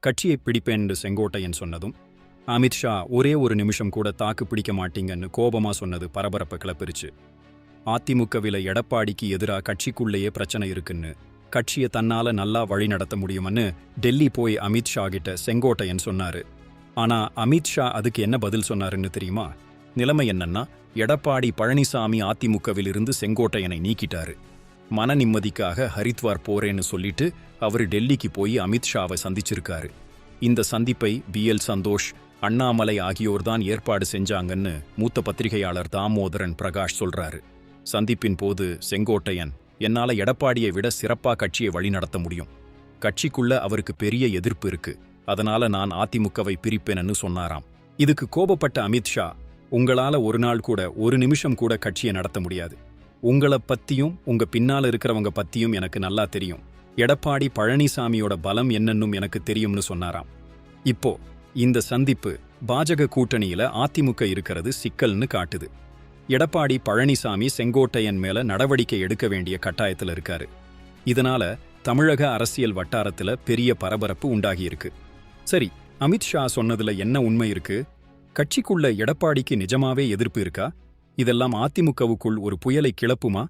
கட்சியை பிடிப்பேன்னு செங்கோட்டையன் சொன்னதும் அமித்ஷா ஒரே ஒரு நிமிஷம் கூட தாக்கு பிடிக்க மாட்டீங்கன்னு கோபமா சொன்னது பரபரப்பை கிளப்பிருச்சு. அதிமுகவில எடப்பாடிக்கு எதிரா கட்சிக்குள்ளேயே பிரச்சனை இருக்குன்னு, கட்சியை தன்னால நல்லா வழி நடத்த முடியும்னு டெல்லி போய் அமித்ஷா கிட்ட செங்கோட்டையன் சொன்னாரு. ஆனா அமித்ஷா அதுக்கு என்ன பதில் சொன்னாருன்னு தெரியுமா? நிலைமை என்னன்னா, எடப்பாடி பழனிசாமி அதிமுகவிலிருந்து செங்கோட்டையனை நீக்கிட்டாரு. மன நிம்மதிக்காக ஹரித்வார் போறேன்னு சொல்லிட்டு அவரு டெல்லிக்கு போய் அமித்ஷாவை சந்திச்சிருக்காரு. இந்த சந்திப்பை BL சந்தோஷ், அண்ணாமலை ஆகியோர்தான் ஏற்பாடு செஞ்சாங்கன்னு மூத்த பத்திரிகையாளர் தாமோதரன் பிரகாஷ் சொல்றாரு. சந்திப்பின் போது செங்கோட்டையன், என்னால எடப்பாடியை விட சிறப்பா கட்சியை வழிநடத்த முடியும், கட்சிக்குள்ள அவருக்கு பெரிய எதிர்ப்பு இருக்கு, அதனால நான் அதிமுகவை பிரிப்பேன்னு சொன்னாராம். இதுக்கு கோபப்பட்ட அமித்ஷா, உங்களால ஒரு நாள் கூட ஒரு நிமிஷம் கூட கட்சியை நடத்த முடியாது, உங்களை பத்தியும் உங்க பின்னால இருக்கிறவங்க பத்தியும் எனக்கு நல்லா தெரியும், எடப்பாடி பழனிசாமியோட பலம் என்னன்னும் எனக்கு தெரியும்னு சொன்னாராம். இப்போ இந்த சந்திப்பு பாஜக கூட்டணியில அதிமுக இருக்கிறது சிக்கல்னு காட்டுது. எடப்பாடி பழனிசாமி செங்கோட்டையன் மேல நடவடிக்கை எடுக்க வேண்டிய கட்டாயத்துல இருக்காரு. இதனால தமிழக அரசியல் வட்டாரத்துல பெரிய பரபரப்பு உண்டாகியிருக்கு. சரி, அமித்ஷா சொன்னதுல என்ன உண்மை இருக்கு? கட்சிக்குள்ள எடப்பாடிக்கு நிஜமாவே எதிர்ப்பு இருக்கா? இதெல்லாம் அதிமுகவுக்குள் ஒரு புயலை கிளப்புமா?